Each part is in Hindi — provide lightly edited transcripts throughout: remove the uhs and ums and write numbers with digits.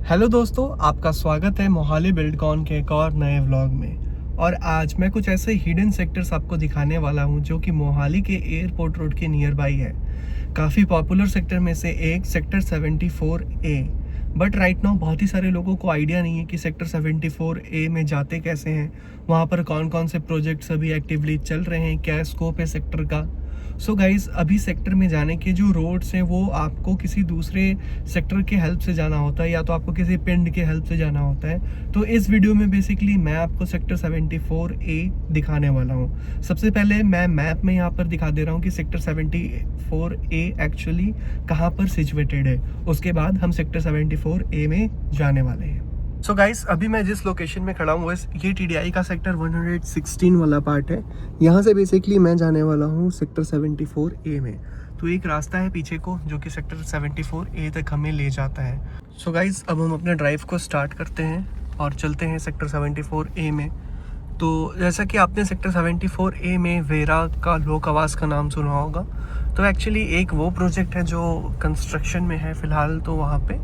हेलो दोस्तों, आपका स्वागत है मोहाली बिल्डकॉन के एक और नए व्लॉग में। और आज मैं कुछ ऐसे हिडन सेक्टर्स आपको दिखाने वाला हूं जो कि मोहाली के एयरपोर्ट रोड के नियर बाई है। काफ़ी पॉपुलर सेक्टर में से एक sector 74A। But right now बहुत ही सारे लोगों को आइडिया नहीं है कि सेक्टर 74A में जाते कैसे हैं, वहाँ पर कौन कौन से प्रोजेक्ट्स अभी एक्टिवली चल रहे हैं, क्या स्कोप है सेक्टर का। सो गाइज, अभी सेक्टर में जाने के जो रोड्स हैं वो आपको किसी दूसरे सेक्टर के हेल्प से जाना होता है या तो आपको किसी पिंड के हेल्प से जाना होता है। तो इस वीडियो में बेसिकली मैं आपको सेक्टर 74A दिखाने वाला हूँ। सबसे पहले मैं मैप में यहाँ पर दिखा दे रहा हूँ कि सेक्टर 74A एक्चुअली कहाँ पर सिचुएटेड है। उसके बाद हम सेक्टर 74A में जाने वाले हैं। सो गाइस, अभी मैं जिस लोकेशन में खड़ा हूँ ये TDI का सेक्टर 116 वाला पार्ट है। यहाँ से बेसिकली मैं जाने वाला हूँ सेक्टर 74A में। तो एक रास्ता है पीछे को जो कि सेक्टर 74A तक हमें ले जाता है। सो गाइस, अब हम अपने ड्राइव को स्टार्ट करते हैं और चलते हैं सेक्टर 74A में। तो जैसा कि आपने सेक्टर 74A में वेरा का लोक आवास का नाम सुना होगा, तो एक्चुअली एक वो प्रोजेक्ट है जो कंस्ट्रक्शन में है फ़िलहाल। तो वहाँ पे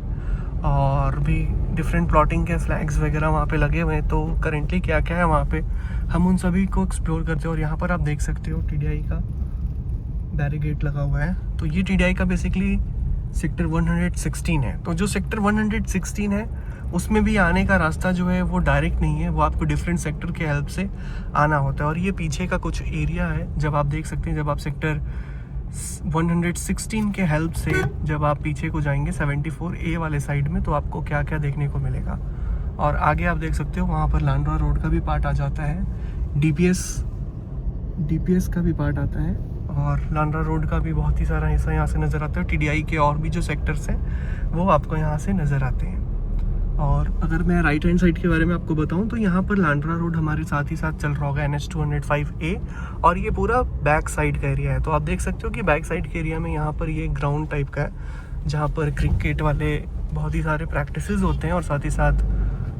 और भी डिफरेंट प्लॉटिंग के फ्लैग्स वगैरह वहाँ पे लगे हुए हैं। तो करेंटली क्या क्या है वहाँ पे हम उन सभी को एक्सप्लोर करते हैं। और यहाँ पर आप देख सकते हो TDI का बैरिकेड लगा हुआ है। तो ये TDI का बेसिकली सेक्टर 116 है। तो जो सेक्टर 116 है उसमें भी आने का रास्ता जो है वो डायरेक्ट नहीं है, वो आपको डिफरेंट सेक्टर के हेल्प से आना होता है। और ये पीछे का कुछ एरिया है, जब आप देख सकते हैं, जब आप सेक्टर 116 के हेल्प से जब आप पीछे को जाएंगे 74A वाले साइड में, तो आपको क्या क्या देखने को मिलेगा। और आगे आप देख सकते हो वहाँ पर लांड्रा रोड का भी पार्ट आ जाता है, DPS का भी पार्ट आता है, और लांड्रा रोड का भी बहुत ही सारा हिस्सा यहाँ से नज़र आता है। TDI के और भी जो सेक्टर्स हैं वो आपको यहाँ से नज़र आते हैं। और अगर मैं राइट हैंड साइड के बारे में आपको बताऊं तो यहाँ पर लांड्रा रोड हमारे साथ ही साथ चल रहा होगा, NH 205A। और ये पूरा बैक साइड का एरिया है। तो आप देख सकते हो कि बैक साइड के एरिया में यहाँ पर ये ग्राउंड टाइप का है जहाँ पर क्रिकेट वाले बहुत ही सारे प्रैक्टिसेस होते हैं और साथ ही साथ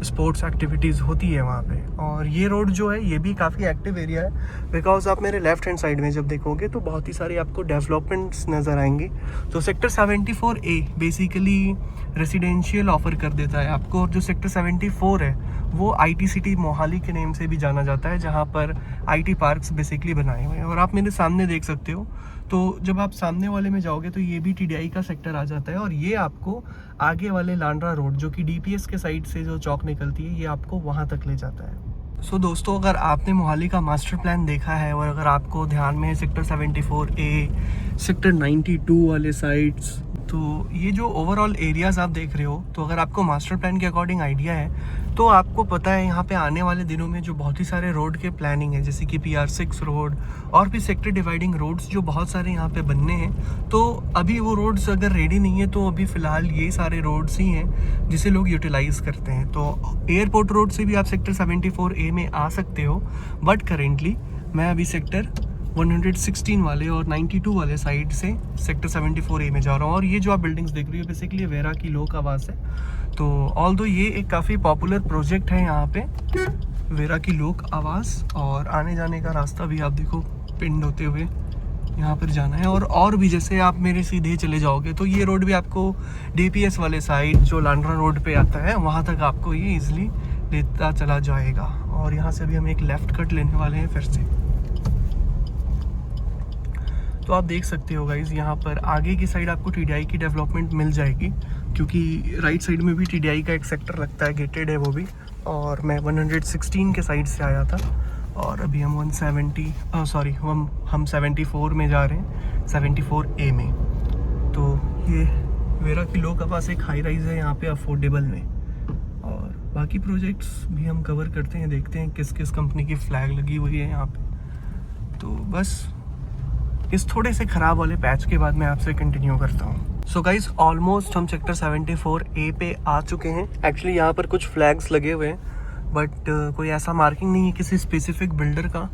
स्पोर्ट्स एक्टिविटीज़ होती है वहाँ पे। और ये रोड जो है ये भी काफ़ी एक्टिव एरिया है, बिकॉज आप मेरे लेफ्ट हैंड साइड में जब देखोगे तो बहुत ही सारी आपको डेवलपमेंट्स नज़र आएंगी। तो sector 74A basically residential offer कर देता है आपको। और जो सेक्टर 74 है वो IT सिटी मोहाली के नेम से भी जाना जाता है, जहाँ पर IT पार्क्स बेसिकली बनाए हुए हैं। और आप मेरे सामने देख सकते हो, तो जब आप सामने वाले में जाओगे तो ये भी TDI का सेक्टर आ जाता है। और ये आपको आगे वाले लांड्रा रोड जो कि DPS के साइड से जो चौक निकलती है, ये आपको वहाँ तक ले जाता है। सो दोस्तों, अगर आपने मोहाली का मास्टर प्लान देखा है और अगर आपको ध्यान में है सेक्टर 74A, सेक्टर 92 वाले साइड्स, तो ये जो ओवरऑल एरियाज़ आप देख रहे हो, तो अगर आपको मास्टर प्लान के अकॉर्डिंग आइडिया है तो आपको पता है यहाँ पे आने वाले दिनों में जो बहुत ही सारे रोड के प्लानिंग है, जैसे कि PR6 रोड और भी सेक्टर डिवाइडिंग रोड्स जो बहुत सारे यहाँ पे बनने हैं। तो अभी वो रोड्स अगर रेडी नहीं है तो अभी फ़िलहाल ये सारे रोड्स ही हैं जिसे लोग यूटिलाइज़ करते हैं। तो एयरपोर्ट रोड से भी आप सेक्टर 74A में आ सकते हो, बट करेंटली मैं अभी सेक्टर 116 वाले और 92 वाले साइड से सेक्टर 74A में जा रहा हूँ। और ये जो आप बिल्डिंग्स देख रही हो बेसिकली वेरा की लोक आवास है। तो ऑल्दो ये एक काफ़ी पॉपुलर प्रोजेक्ट है यहाँ पे, वेरा की लोक आवास। और आने जाने का रास्ता भी आप देखो, पिंड होते हुए यहाँ पर जाना है। और भी जैसे आप मेरे सीधे चले जाओगे तो ये रोड भी आपको DPS वाले साइड जो लांड्रा रोड पे आता है वहाँ तक आपको ये ईजिली लेता चला जाएगा। और यहाँ से भी हम एक लेफ़्ट कट लेने वाले हैं फिर से। तो आप देख सकते हो गाइज, यहाँ पर आगे की साइड आपको TDI की डेवलपमेंट मिल जाएगी, क्योंकि राइट साइड में भी TDI का एक सेक्टर लगता है, गेटेड है वो भी। और मैं 116 के साइड से आया था और अभी हम 74 में जा रहे हैं, 74A में। तो ये वेरा की लोक आवास एक हाई राइज है यहाँ पे अफोर्डेबल में। और बाकी प्रोजेक्ट्स भी हम कवर करते हैं, देखते हैं किस किस कंपनी की फ्लैग लगी हुई है यहाँ पे। तो बस इस थोड़े से ख़राब वाले पैच के बाद मैं आपसे कंटिन्यू करता हूँ। सो गाइज, ऑलमोस्ट हम सेक्टर 74A पे आ चुके हैं। एक्चुअली यहाँ पर कुछ फ्लैग्स लगे हुए हैं, बट कोई ऐसा मार्किंग नहीं है किसी स्पेसिफिक बिल्डर का,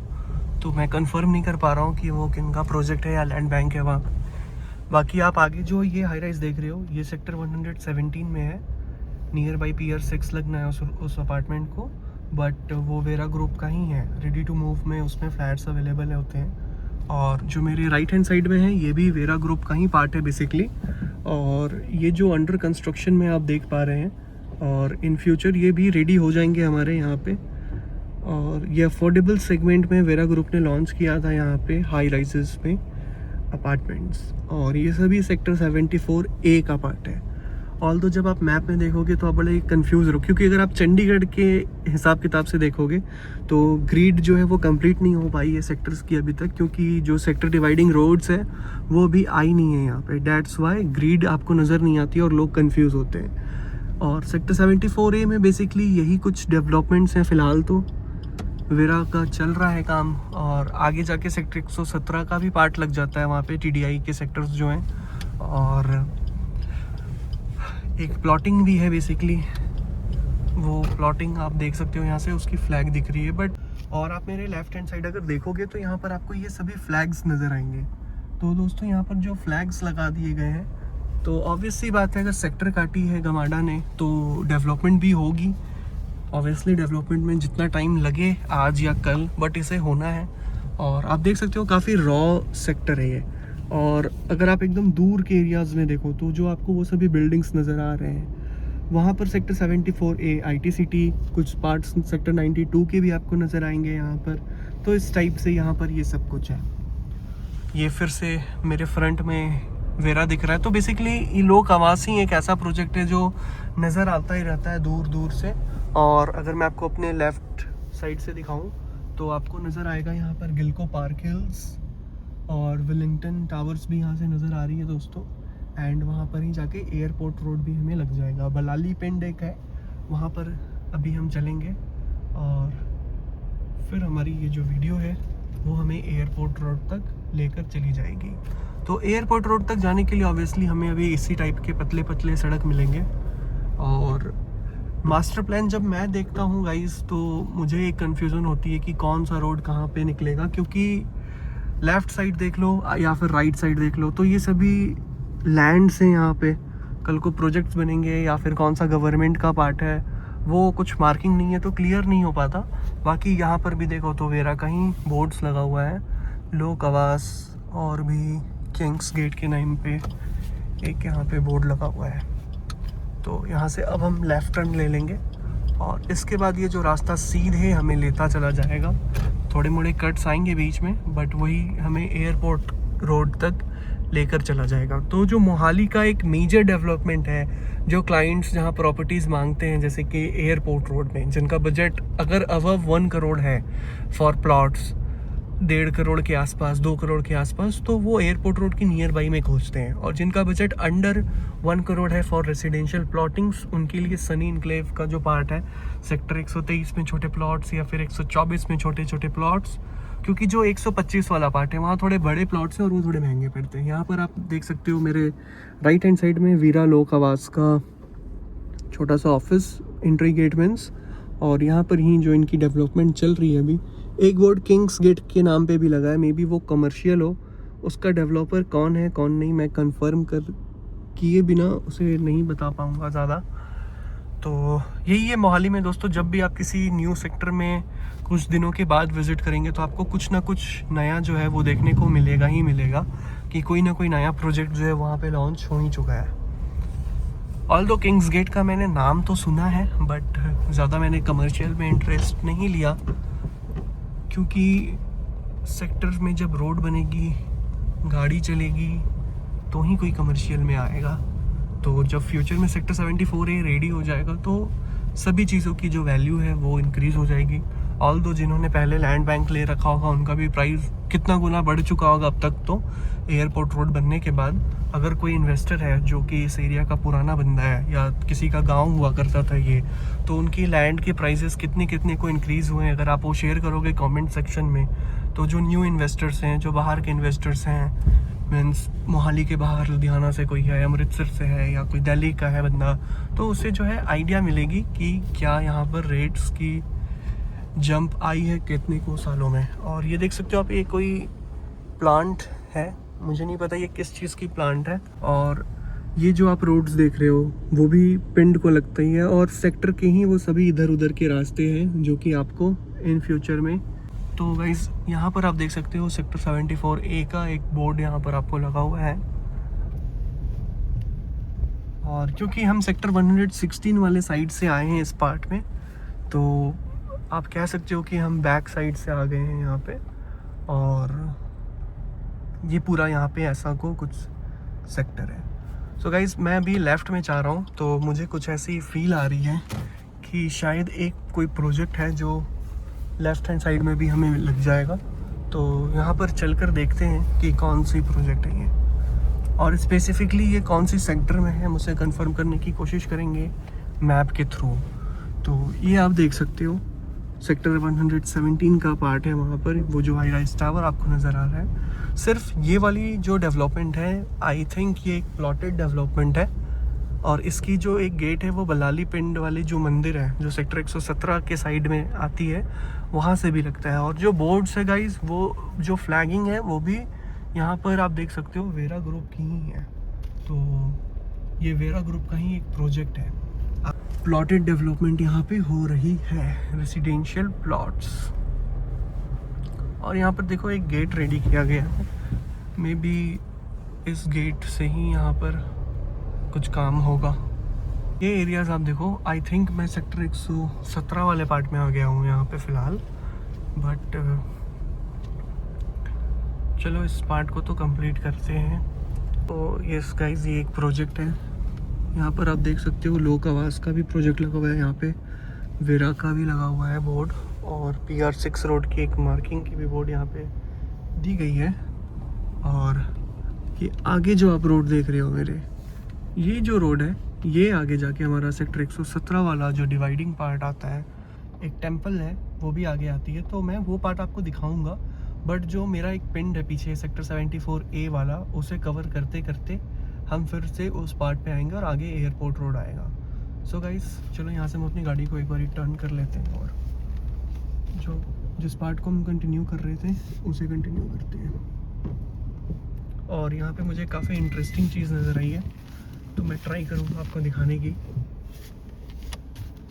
तो मैं कंफर्म नहीं कर पा रहा हूँ कि वो किन का प्रोजेक्ट है या लैंड बैंक है वहाँ पर। बाकी आप आगे जो ये हाई राइज देख रहे हो ये सेक्टर 117 में है, नियर बाई PR6 लगना है उस अपार्टमेंट को। बट वो वेरा ग्रुप का ही है, रेडी टू मूव में उसमें फ्लैट्स अवेलेबल होते हैं। और जो मेरे राइट हैंड साइड में है ये भी वेरा ग्रुप का ही पार्ट है बेसिकली। और ये जो अंडर कंस्ट्रक्शन में आप देख पा रहे हैं और इन फ्यूचर ये भी रेडी हो जाएंगे हमारे यहाँ पे। और ये अफोर्डेबल सेगमेंट में वेरा ग्रुप ने लॉन्च किया था यहाँ पे हाई राइजेस में अपार्टमेंट्स, और ये सभी सेक्टर 74A का पार्ट है। ऑल्दो जब आप मैप में देखोगे तो आप बड़े कंफ्यूज हो, क्योंकि अगर आप चंडीगढ़ के हिसाब किताब से देखोगे तो ग्रिड जो है वो कंप्लीट नहीं हो पाई है सेक्टर्स की अभी तक, क्योंकि जो सेक्टर डिवाइडिंग रोड्स है वो अभी आई नहीं है यहाँ पे। डैट्स वाई ग्रिड आपको नज़र नहीं आती और लोग कंफ्यूज होते हैं। और सेक्टर 74A में बेसिकली यही कुछ डेवलपमेंट्स हैं फ़िलहाल, तो वेरा का चल रहा है काम। और आगे जाके सेक्टर 117 का भी पार्ट लग जाता है वहाँ पे, TDI के सेक्टर्स जो हैं। और एक प्लॉटिंग भी है बेसिकली, वो प्लॉटिंग आप देख सकते हो यहाँ से, उसकी फ्लैग दिख रही है बट। और आप मेरे लेफ्ट हैंड साइड अगर देखोगे तो यहाँ पर आपको ये सभी फ्लैग्स नज़र आएंगे। तो दोस्तों यहाँ पर जो फ्लैग्स लगा दिए गए हैं, तो ऑब्वियस सी बात है अगर सेक्टर काटी है गमाडा ने तो डेवलपमेंट भी होगी। ऑब्वियसली डेवलपमेंट में जितना टाइम लगे आज या कल, बट इसे होना है। और आप देख सकते हो काफ़ी रॉ सेक्टर है ये। और अगर आप एकदम दूर के एरियाज़ में देखो तो जो आपको वो सभी बिल्डिंग्स नज़र आ रहे हैं, वहाँ पर सेक्टर 74A IT सिटी, कुछ पार्ट्स सेक्टर 92 के भी आपको नज़र आएंगे यहाँ पर। तो इस टाइप से यहाँ पर ये सब कुछ है। ये फिर से मेरे फ्रंट में वेरा दिख रहा है। तो बेसिकली ये लोक आवास ही एक ऐसा प्रोजेक्ट है जो नज़र आता ही रहता है दूर दूर से। और अगर मैं आपको अपने लेफ़्ट साइड से दिखाऊं तो आपको नज़र आएगा यहाँ पर गिलको पार्क हिल्स और विलिंगटन टावर्स भी यहाँ से नज़र आ रही है दोस्तों। एंड वहाँ पर ही जाके एयरपोर्ट रोड भी हमें लग जाएगा। बलाली पिंड एक है, वहाँ पर अभी हम चलेंगे और फिर हमारी ये जो वीडियो है वो हमें एयरपोर्ट रोड तक लेकर चली जाएगी। तो एयरपोर्ट रोड तक जाने के लिए ऑब्वियसली हमें अभी इसी टाइप के पतले पतले सड़क मिलेंगे। और मास्टर प्लान जब मैं देखता हूँ गाइस तो मुझे एक कन्फ्यूज़न होती है कि कौन सा रोड कहाँ पे निकलेगा, क्योंकि लेफ़्ट साइड देख लो या फिर राइट साइड देख लो तो ये सभी लैंड्स हैं यहाँ पे। कल को प्रोजेक्ट्स बनेंगे या फिर कौन सा गवर्नमेंट का पार्ट है वो कुछ मार्किंग नहीं है तो क्लियर नहीं हो पाता। बाकी यहाँ पर भी देखो तो वेरा का ही बोर्ड्स लगा हुआ है, लोक आवास और भी किंग्स गेट के नाम पे एक यहाँ पे बोर्ड लगा हुआ है। तो यहाँ से अब हम लेफ़्ट टर्न ले लेंगे और इसके बाद ये जो रास्ता सीधे हमें लेता चला जाएगा। थोड़े मोड़े कट्स आएंगे बीच में बट वही हमें एयरपोर्ट रोड तक लेकर चला जाएगा। तो जो मोहाली का एक मेजर डेवलपमेंट है, जो क्लाइंट्स जहाँ प्रॉपर्टीज़ मांगते हैं जैसे कि एयरपोर्ट रोड में, जिनका बजट अगर अबव 1 करोड़ है फॉर प्लॉट्स, 1.5 करोड़ के आसपास, 2 करोड़ के आसपास, तो वो एयरपोर्ट रोड की नियर बाई में खोजते हैं। और जिनका बजट अंडर 1 करोड़ है फॉर रेसिडेंशियल प्लॉटिंग्स, उनके लिए सनी इनक्लेव का जो पार्ट है सेक्टर 123 में छोटे प्लॉट्स या फिर 124 में छोटे छोटे प्लॉट्स, क्योंकि जो 125 वाला पार्ट है वहाँ थोड़े बड़े प्लॉट्स हैं और वो थोड़े महंगे पड़ते हैं। यहाँ पर आप देख सकते हो मेरे राइट हैंड साइड में वीरा लोक आवास का छोटा सा ऑफिस, एंट्री गेट मीन्स। और यहाँ पर ही जो इनकी डेवलपमेंट चल रही है अभी, एक बोर्ड किंग्स गेट के नाम पे भी लगा है, मे बी वो कमर्शियल हो। उसका डेवलपर कौन है कौन नहीं मैं कंफर्म कर किए बिना उसे नहीं बता पाऊँगा ज़्यादा। तो यही है मोहाली में दोस्तों, जब भी आप किसी न्यू सेक्टर में कुछ दिनों के बाद विज़िट करेंगे तो आपको कुछ ना कुछ नया जो है वो देखने को मिलेगा ही मिलेगा, कि कोई ना कोई नया प्रोजेक्ट जो है वहाँ पे लॉन्च हो ही चुका है। ऑल्दो किंग्स गेट का मैंने नाम तो सुना है बट ज़्यादा मैंने कमर्शियल में इंटरेस्ट नहीं लिया, क्योंकि सेक्टर में जब रोड बनेगी, गाड़ी चलेगी तो ही कोई कमर्शियल में आएगा। तो जब फ्यूचर में सेक्टर 74A रेडी हो जाएगा तो सभी चीज़ों की जो वैल्यू है वो इंक्रीज़ हो जाएगी। ऑल्दो जिन्होंने पहले लैंड बैंक ले रखा होगा उनका भी प्राइस कितना गुना बढ़ चुका होगा अब तक। तो एयरपोर्ट रोड बनने के बाद अगर कोई इन्वेस्टर है जो कि इस एरिया का पुराना बंदा है या किसी का गांव हुआ करता था ये, तो उनकी लैंड के प्राइसेस कितने कितने को इंक्रीज़ हुए हैं अगर आप वो शेयर करोगे कमेंट सेक्शन में, तो जो न्यू इन्वेस्टर्स हैं, जो बाहर के इन्वेस्टर्स हैं, मीन्स मोहाली के बाहर लुधियाना से कोई है, अमृतसर से है या कोई दिल्ली का है बंदा, तो उससे जो है आइडिया मिलेगी कि क्या यहाँ पर रेट्स की जंप आई है कितने को सालों में। और ये देख सकते हो आप, ये कोई प्लांट है, मुझे नहीं पता ये किस चीज़ की प्लांट है। और ये जो आप रोड्स देख रहे हो वो भी पिंड को लगता ही है और सेक्टर के ही वो सभी इधर उधर के रास्ते हैं जो कि आपको इन फ्यूचर में। तो गाइस यहाँ पर आप देख सकते हो सेक्टर 74A का एक बोर्ड यहाँ पर आपको लगा हुआ है और क्योंकि हम सेक्टर 116 वाले साइड से आए हैं इस पार्ट में, तो आप कह सकते हो कि हम बैक साइड से आ गए हैं यहाँ पे। और ये पूरा यहाँ पे ऐसा को कुछ सेक्टर है। सो गाइज़, मैं अभी लेफ़्ट में जा रहा हूँ, तो मुझे कुछ ऐसी फील आ रही है कि शायद एक कोई प्रोजेक्ट है जो लेफ़्ट हैंड साइड में भी हमें लग जाएगा। तो यहाँ पर चलकर देखते हैं कि कौन सी प्रोजेक्ट है ये, और स्पेसिफिकली ये कौन सी सेक्टर में है, मुझे कंफर्म करने की कोशिश करेंगे मैप के थ्रू। तो ये आप देख सकते हो सेक्टर 117 का पार्ट है, वहाँ पर वो जो हाई राइज टावर आपको नज़र आ रहा है। सिर्फ ये वाली जो डेवलपमेंट है, आई थिंक ये एक प्लॉटेड डेवलपमेंट है, और इसकी जो एक गेट है वो बलाली पिंड वाली जो मंदिर है जो सेक्टर 117 के साइड में आती है, वहाँ से भी लगता है। और जो बोर्ड्स है गाइज, वो जो फ्लैगिंग है वो भी यहाँ पर आप देख सकते हो वेरा ग्रुप की ही है। तो ये वेरा ग्रुप का ही एक प्रोजेक्ट है। प्लॉटेड डेवलपमेंट यहाँ पे हो रही है, रेसिडेंशियल प्लॉट्स। और यहाँ पर देखो एक गेट रेडी किया गया है, मे बी इस गेट से ही यहाँ पर कुछ काम होगा। ये एरियाज़ आप देखो, आई थिंक मैं सेक्टर 117 वाले पार्ट में आ गया हूँ यहाँ पे फ़िलहाल, बट चलो इस पार्ट को तो कंप्लीट करते हैं। तो यस गाइस, ये एक प्रोजेक्ट है। यहाँ पर आप देख सकते हो लोक आवास का भी प्रोजेक्ट लगा हुआ है, यहाँ पे वेरा का भी लगा हुआ है बोर्ड, और PR 6 रोड की एक मार्किंग की भी बोर्ड यहाँ पे दी गई है। और ये आगे जो आप रोड देख रहे हो मेरे, ये जो रोड है ये आगे जाके हमारा सेक्टर 117 वाला जो डिवाइडिंग पार्ट आता है, एक टेंपल है वो भी आगे आती है, तो मैं वो पार्ट आपको दिखाऊंगा। बट जो मेरा एक पिंड है पीछे सेक्टर 74A वाला, उसे कवर करते करते हम फिर से उस पार्ट पे आएंगे और आगे एयरपोर्ट रोड आएगा। सो गाइस, चलो यहाँ से हम अपनी गाड़ी को एक बार टर्न कर लेते हैं और जो जिस पार्ट को हम कंटिन्यू कर रहे थे उसे कंटिन्यू करते हैं। और यहाँ पे मुझे काफ़ी इंटरेस्टिंग चीज़ नज़र आई है, तो मैं ट्राई करूँगा आपको दिखाने की।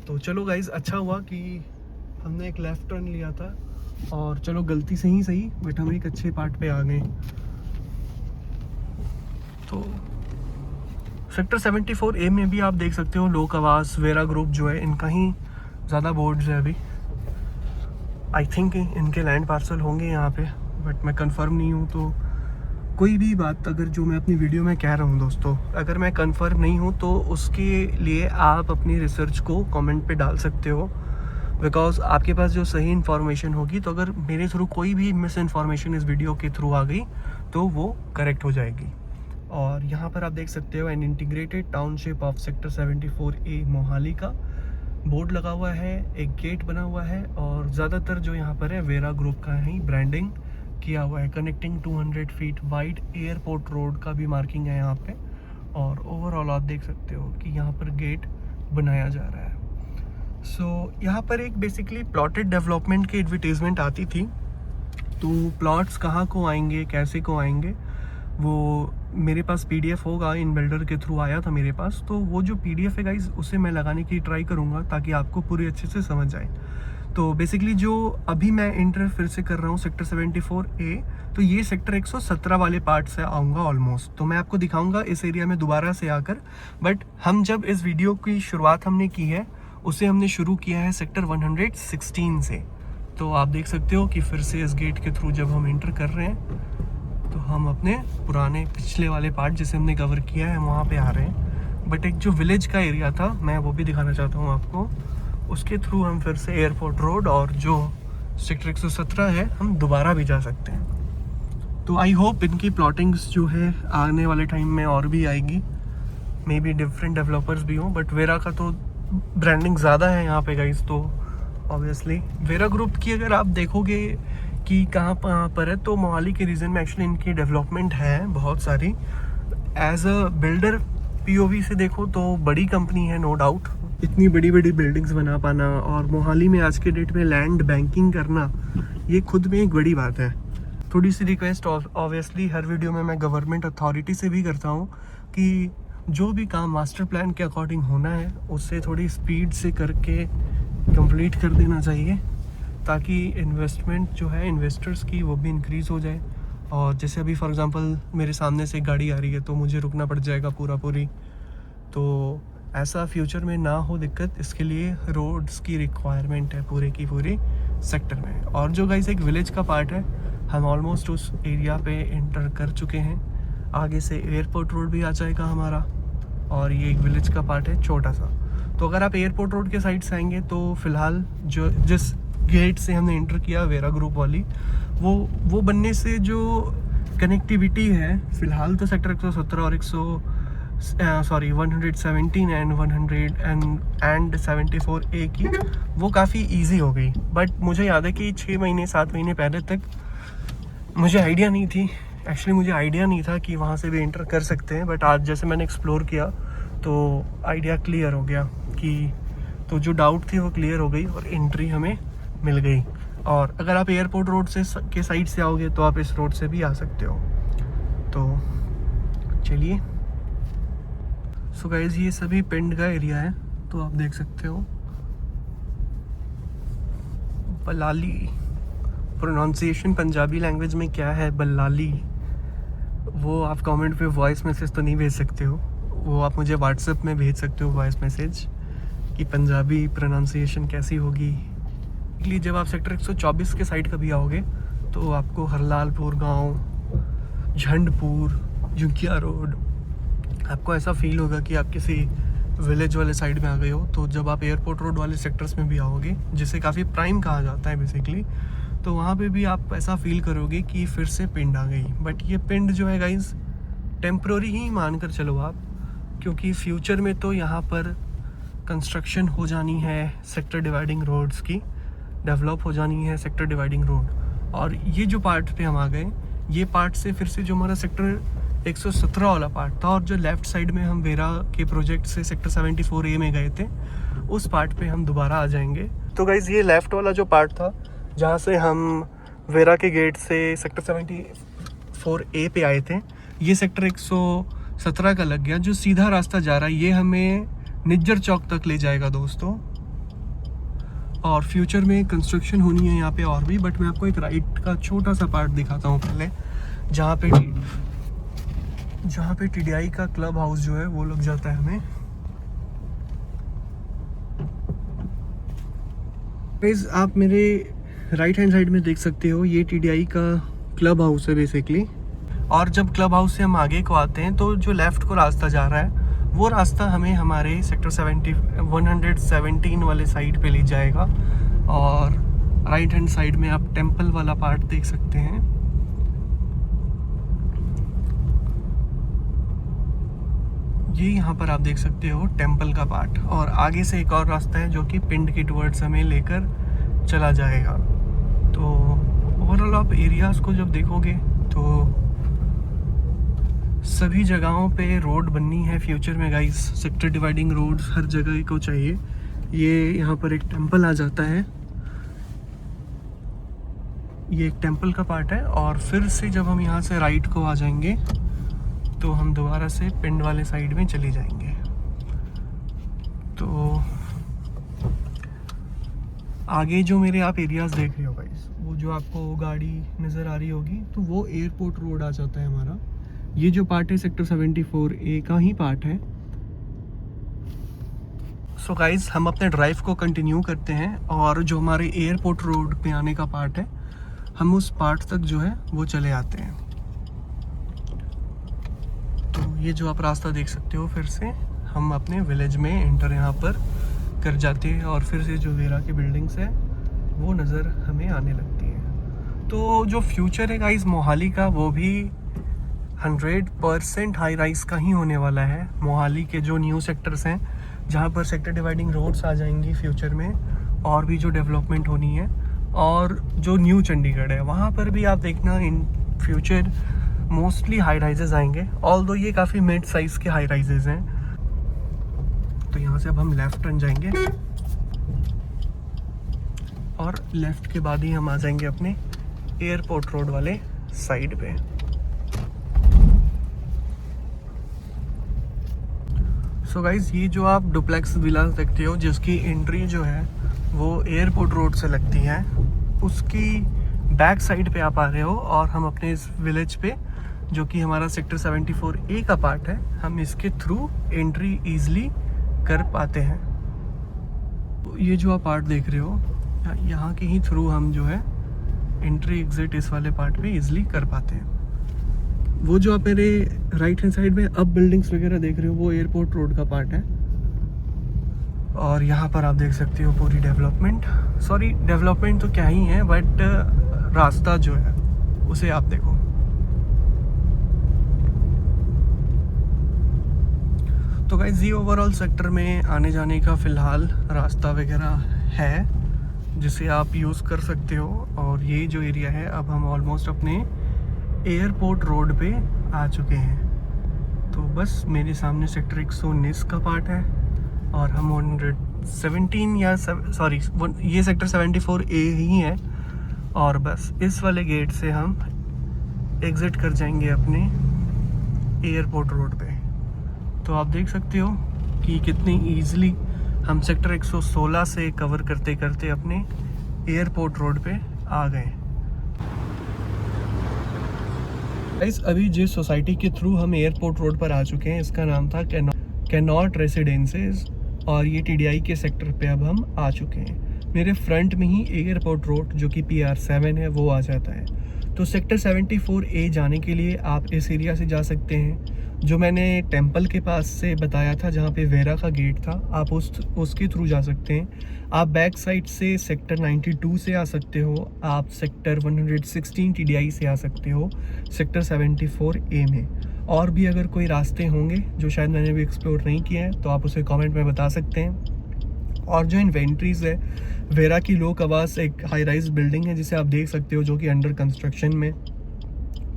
तो चलो गाइस, अच्छा हुआ कि हमने एक लेफ़्ट टर्न लिया था, और चलो गलती से ही सही, बट हम एक अच्छे पार्ट पे आ गए। तो सेक्टर 74A में भी आप देख सकते हो लोक आवास वेरा ग्रुप जो है, इनका ही ज़्यादा बोर्ड्स है अभी। आई थिंक इनके लैंड पार्सल होंगे यहाँ पे, बट मैं कंफर्म नहीं हूँ। तो कोई भी बात अगर जो मैं अपनी वीडियो में कह रहा हूँ दोस्तों, अगर मैं कंफर्म नहीं हूँ तो उसके लिए आप अपनी रिसर्च को कमेंट पे डाल सकते हो, बिकॉज आपके पास जो सही इन्फॉर्मेशन होगी, तो अगर मेरे थ्रू कोई भी मिस इन्फॉर्मेशन इस वीडियो के थ्रू आ गई तो वो करेक्ट हो जाएगी। और यहाँ पर आप देख सकते हो an integrated township of sector 74A Mohali का बोर्ड लगा हुआ है, एक गेट बना हुआ है, और ज़्यादातर जो यहाँ पर है वेरा ग्रुप का ही ब्रांडिंग किया हुआ है। Connecting 200 feet wide airport road का भी मार्किंग है यहाँ पे। और ओवरऑल आप देख सकते हो कि यहाँ पर गेट बनाया जा रहा है। सो यहाँ पर एक बेसिकली प्लॉटेड डेवलपमेंट की एडवर्टीजमेंट आती थी, तो प्लॉट्स कहाँ को आएंगे, कैसे को आएंगे, वो मेरे पास PDF होगा, इन बिल्डर के थ्रू आया था मेरे पास। तो वो जो PDF है गाइज, उसे मैं लगाने की ट्राई करूँगा ताकि आपको पूरी अच्छे से समझ आए। तो बेसिकली जो अभी मैं इंटर फिर से कर रहा हूँ सेक्टर 74A, तो ये सेक्टर 117 वाले पार्ट से आऊँगा ऑलमोस्ट। तो मैं आपको दिखाऊँगा इस एरिया में दोबारा से आकर। बट हम जब इस वीडियो की शुरुआत हमने की है, उसे हमने शुरू किया है सेक्टर 116 से। तो आप देख सकते हो कि फिर से इस गेट के थ्रू जब हम इंटर कर रहे हैं, तो हम अपने पुराने पिछले वाले पार्ट जिसे हमने कवर किया है वहाँ पे आ रहे हैं। बट एक जो विलेज का एरिया था, मैं वो भी दिखाना चाहता हूँ आपको। उसके थ्रू हम फिर से एयरपोर्ट रोड और जो सेक्टर 117 है, हम दोबारा भी जा सकते हैं। तो आई होप इनकी प्लॉटिंग्स जो है आने वाले टाइम में और भी आएगी, मे बी डिफरेंट डेवलपर्स भी हों। बट वेरा का तो ब्रांडिंग ज़्यादा है यहाँ पे गाइस, तो ऑब्वियसली वेरा ग्रुप की अगर आप देखोगे कि कहाँ पर है, तो मोहाली के रीजन में एक्चुअली इनकी डेवलपमेंट है बहुत सारी। एज अ बिल्डर POV से देखो तो बड़ी कंपनी है, नो डाउट। इतनी बड़ी बड़ी बिल्डिंग्स बना पाना और मोहाली में आज के डेट में लैंड बैंकिंग करना, ये खुद में एक बड़ी बात है। थोड़ी सी रिक्वेस्ट ऑब्वियसली हर वीडियो में मैं गवर्नमेंट अथॉरिटी से भी करता हूँ कि जो भी काम मास्टर प्लान के अकॉर्डिंग होना है, उससे थोड़ी स्पीड से करके कंप्लीट कर देना चाहिए, ताकि इन्वेस्टमेंट जो है इन्वेस्टर्स की वो भी इंक्रीज़ हो जाए। और जैसे अभी फॉर एग्जांपल मेरे सामने से एक गाड़ी आ रही है, तो मुझे रुकना पड़ जाएगा पूरी तो ऐसा फ्यूचर में ना हो दिक्कत, इसके लिए रोड्स की रिक्वायरमेंट है पूरे की पूरी सेक्टर में। और जो गाइस एक विलेज का पार्ट है, हम ऑलमोस्ट उस एरिया पे एंटर कर चुके हैं। आगे से एयरपोर्ट रोड भी आ जाएगा हमारा, और ये एक विलेज का पार्ट है छोटा सा। तो अगर आप एयरपोर्ट रोड के साइड से आएंगे तो फ़िलहाल जो जिस गेट से हमने एंटर किया वेरा ग्रुप वाली, वो बनने से जो कनेक्टिविटी है फ़िलहाल तो सेक्टर 117 और 117 एंड 74A की वो काफ़ी इजी हो गई। बट मुझे याद है कि 6 महीने 7 महीने पहले तक मुझे आइडिया नहीं थी, एक्चुअली मुझे आइडिया नहीं था कि वहाँ से भी एंटर कर सकते हैं। बट आज जैसे मैंने एक्सप्लोर किया तो आइडिया क्लियर हो गया कि तो जो डाउट थी वो क्लियर हो गई और एंट्री हमें मिल गई। और अगर आप एयरपोर्ट रोड से के साइड से आओगे तो आप इस रोड से भी आ सकते हो। तो चलिए, सो गाइस ये सभी पिंड का एरिया है, तो आप देख सकते हो। बल्लाली प्रोनाउंसिएशन पंजाबी लैंग्वेज में क्या है बल्लाली, वो आप कमेंट पे वॉइस मैसेज तो नहीं भेज सकते हो, वो आप मुझे व्हाट्सएप में भेज सकते हो वॉइस मैसेज कि पंजाबी प्रोनाउंसिएशन कैसी होगी। इसलिए जब आप सेक्टर 124 के साइड कभी आओगे तो आपको हरलालपुर गांव, झंडपुर, जुंकिया रोड, आपको ऐसा फील होगा कि आप किसी विलेज वाले साइड में आ गए हो। तो जब आप एयरपोर्ट रोड वाले सेक्टर्स में भी आओगे, जिसे काफ़ी प्राइम कहा जाता है बेसिकली, तो वहाँ पे भी आप ऐसा फील करोगे कि फिर से पिंड आ गई। बट ये पिंड जो है गाइस टेम्प्रोरी ही मान कर चलो आप, क्योंकि फ्यूचर में तो यहाँ पर कंस्ट्रक्शन हो जानी है सेक्टर डिवाइडिंग रोड्स की, डेवलप हो जानी है सेक्टर डिवाइडिंग रोड। और ये जो पार्ट पे हम आ गए, ये पार्ट से फिर से जो हमारा सेक्टर 117 वाला पार्ट था और जो लेफ़्ट साइड में हम वेरा के प्रोजेक्ट से सेक्टर 74A में गए थे, उस पार्ट पे हम दोबारा आ जाएंगे। तो गाइज़ ये लेफ़्ट वाला जो पार्ट था जहाँ से हम वेरा के गेट से सेक्टर 74A पे आए थे, ये सेक्टर 117 का लग गया। जो सीधा रास्ता जा रहा है ये हमें निज्जर चौक तक ले जाएगा दोस्तों। और फ्यूचर में कंस्ट्रक्शन होनी है यहाँ पे और भी, बट मैं आपको एक राइट का छोटा सा पार्ट दिखाता हूँ पहले, जहाँ पे TDI का क्लब हाउस जो है वो लग जाता है हमें। गाइस आप मेरे राइट हैंड साइड में देख सकते हो, ये TDI का क्लब हाउस है बेसिकली। और जब क्लब हाउस से हम आगे को आते हैं तो जो लेफ़्ट को रास्ता जा रहा है वो रास्ता हमें हमारे सेक्टर 117 वाले साइड पे ले जाएगा। और राइट हैंड साइड में आप टेंपल वाला पार्ट देख सकते हैं। ये यहाँ पर आप देख सकते हो टेंपल का पार्ट, और आगे से एक और रास्ता है जो कि पिंड की टुवर्ड्स हमें लेकर चला जाएगा। तो ओवरऑल आप एरियाज़ को जब देखोगे तो सभी जगहों पे रोड बननी है फ्यूचर में गाइस, सेक्टर डिवाइडिंग रोड्स हर जगह को चाहिए। ये यहाँ पर एक टेंपल आ जाता है, ये एक टेंपल का पार्ट है। और फिर से जब हम यहाँ से राइट को आ जाएंगे तो हम दोबारा से पिंड वाले साइड में चले जाएंगे। तो आगे जो मेरे आप एरियाज़ देख रहे हो गाइस, वो जो आपको गाड़ी नज़र आ रही होगी तो वो एयरपोर्ट रोड आ जाता है हमारा। ये जो पार्ट है सेक्टर 74A का ही पार्ट है। सो गाइस हम अपने ड्राइव को कंटिन्यू करते हैं, और जो हमारे एयरपोर्ट रोड पे आने का पार्ट है हम उस पार्ट तक जो है वो चले आते हैं। तो ये जो आप रास्ता देख सकते हो, फिर से हम अपने विलेज में एंटर यहाँ पर कर जाते हैं, और फिर से जो वेरा की बिल्डिंग्स है वो नज़र हमें आने लगती है। तो जो फ्यूचर है गाइस मोहाली का, वो भी 100% हाई राइज का ही होने वाला है। मोहाली के जो न्यू सेक्टर्स हैं जहाँ पर सेक्टर डिवाइडिंग रोड्स आ जाएंगी फ्यूचर में, और भी जो डेवलपमेंट होनी है, और जो न्यू चंडीगढ़ है वहाँ पर भी आप देखना in future mostly high rises आएंगे। ऑल्दो ये काफ़ी मिड साइज के हाई राइजेज हैं। तो यहाँ से अब हम लेफ़्ट टर्न जाएंगे, और लेफ़्ट के बाद ही हम आ जाएंगे अपने एयरपोर्ट रोड वाले साइड पे। सो गाइज ये जो आप डुप्लेक्स विला देखते हो जिसकी एंट्री जो है वो एयरपोर्ट रोड से लगती है, उसकी बैक साइड पे आप आ रहे हो, और हम अपने इस विलेज पे जो कि हमारा सेक्टर 74A का पार्ट है, हम इसके थ्रू एंट्री ईजिली कर पाते हैं। तो ये जो आप पार्ट देख रहे हो, यहाँ के ही थ्रू हम जो है एंट्री एग्जिट इस वाले पार्ट पे ईजिली कर पाते हैं। वो जो आप मेरे राइट हैंड साइड में अब बिल्डिंग्स वगैरह देख रहे हो, वो एयरपोर्ट रोड का पार्ट है। और यहाँ पर आप देख सकते हो पूरी डेवलपमेंट, सॉरी डेवलपमेंट तो क्या ही है, बट रास्ता जो है उसे आप देखो। तो गाइस ये ओवरऑल सेक्टर में आने जाने का फ़िलहाल रास्ता वगैरह है जिसे आप यूज़ कर सकते हो। और ये जो एरिया है, अब हम ऑलमोस्ट अपने एयरपोर्ट रोड पे आ चुके हैं। तो बस मेरे सामने सेक्टर 119 का पार्ट है और हम 117 या सॉरी ये सेक्टर 74A ही है। और बस इस वाले गेट से हम एग्ज़िट कर जाएंगे अपने एयरपोर्ट रोड पे। तो आप देख सकते हो कि कितनी ईजिली हम सेक्टर 116 से कवर करते करते अपने एयरपोर्ट रोड पे आ गए। गाइस अभी जिस सोसाइटी के थ्रू हम एयरपोर्ट रोड पर आ चुके हैं, इसका नाम था कैनॉट रेसिडेंसेस, और ये TDI के सेक्टर पे अब हम आ चुके हैं। मेरे फ्रंट में ही एयरपोर्ट रोड जो कि PR7 है वो आ जाता है। तो सेक्टर 74A जाने के लिए आप इस एरिया से जा सकते हैं, जो मैंने टेंपल के पास से बताया था जहाँ पे वेरा का गेट था, आप उसके थ्रू जा सकते हैं। आप बैक साइड से सेक्टर 92 से आ सकते हो, आप सेक्टर 116 TDI से आ सकते हो सेक्टर 74A में। और भी अगर कोई रास्ते होंगे जो शायद मैंने भी एक्सप्लोर नहीं किए हैं तो आप उसे कमेंट में बता सकते हैं। और जो इन्वेंट्रीज़ है, वेरा की लोक आवास एक हाई राइज बिल्डिंग है जिसे आप देख सकते हो, जो कि अंडर कंस्ट्रक्शन में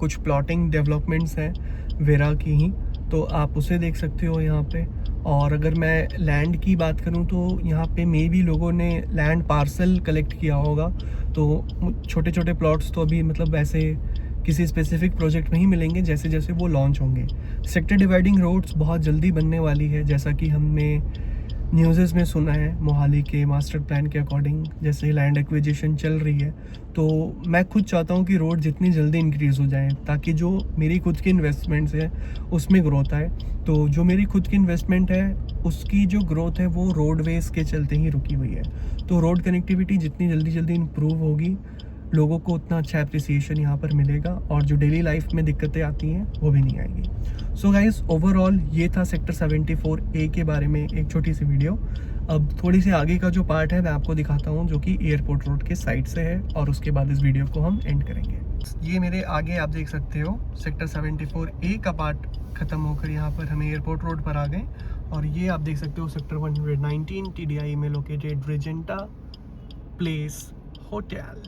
कुछ प्लॉटिंग डेवलपमेंट्स हैं वेरा की ही, तो आप उसे देख सकते हो यहाँ पे। और अगर मैं लैंड की बात करूँ तो यहाँ पे मे भी लोगों ने लैंड पार्सल कलेक्ट किया होगा, तो छोटे छोटे प्लॉट्स तो अभी मतलब ऐसे किसी स्पेसिफिक प्रोजेक्ट में ही मिलेंगे जैसे जैसे वो लॉन्च होंगे। सेक्टर डिवाइडिंग रोड्स बहुत जल्दी बनने वाली है, जैसा कि हमने न्यूज़ में सुना है। मोहाली के मास्टर प्लान के अकॉर्डिंग जैसे लैंड एक्विजिशन चल रही है, तो मैं खुद चाहता हूँ कि रोड जितनी जल्दी इंक्रीज़ हो जाए ताकि जो मेरी खुद की इन्वेस्टमेंट्स है उसमें ग्रोथ आए। तो जो मेरी खुद की इन्वेस्टमेंट है उसकी जो ग्रोथ है वो रोडवेज के चलते ही रुकी हुई है। तो रोड कनेक्टिविटी जितनी जल्दी इंप्रूव होगी, लोगों को उतना अच्छा अप्रिसिएशन यहाँ पर मिलेगा और जो डेली लाइफ में दिक्कतें आती हैं वो भी नहीं आएगी। सो गाइस ओवरऑल ये था सेक्टर 74A के बारे में एक छोटी सी वीडियो। अब थोड़ी सी आगे का जो पार्ट है मैं आपको दिखाता हूँ, जो कि एयरपोर्ट रोड के साइड से है, और उसके बाद इस वीडियो को हम एंड करेंगे। ये मेरे आगे आप देख सकते हो सेक्टर 74A का पार्ट ख़त्म होकर यहाँ पर हम एयरपोर्ट रोड पर आ गए। और ये आप देख सकते हो सेक्टर 119 TDI में लोकेटेड रेजेंटा प्लेस होटल,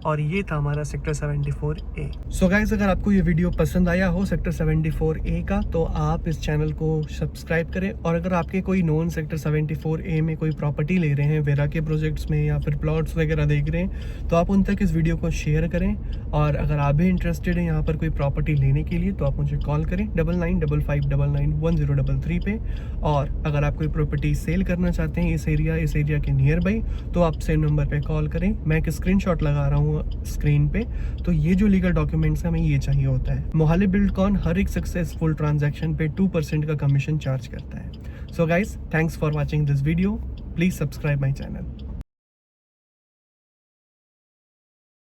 और ये था हमारा सेक्टर 74A। सो गाइस अगर आपको ये वीडियो पसंद आया हो सेक्टर 74A का, तो आप इस चैनल को सब्सक्राइब करें। और अगर आपके कोई नॉन सेक्टर 74A में कोई प्रॉपर्टी ले रहे हैं वेरा के प्रोजेक्ट्स में, या फिर प्लॉट्स वगैरह देख रहे हैं, तो आप उन तक इस वीडियो को शेयर करें। और अगर आप भी इंटरेस्टेड हैं यहाँ पर कोई प्रॉपर्टी लेने के लिए, तो आप मुझे कॉल करें 9955991033 पे। और अगर आप कोई प्रॉपर्टी सेल करना चाहते हैं इस एरिया के नियर बाई, तो आप सेम नंबर पे कॉल करें। मैं एक स्क्रीनशॉट लगा रहा हूँ स्क्रीन पे। तो ये जो लीगल डॉक्यूमेंट्स है हमें ये चाहिए होता है। मोहाली बिल्डकॉन हर एक सक्सेसफुल ट्रांजैक्शन पे 2% का कमीशन चार्ज करता है। So guys thanks for watching this video, please subscribe my channel.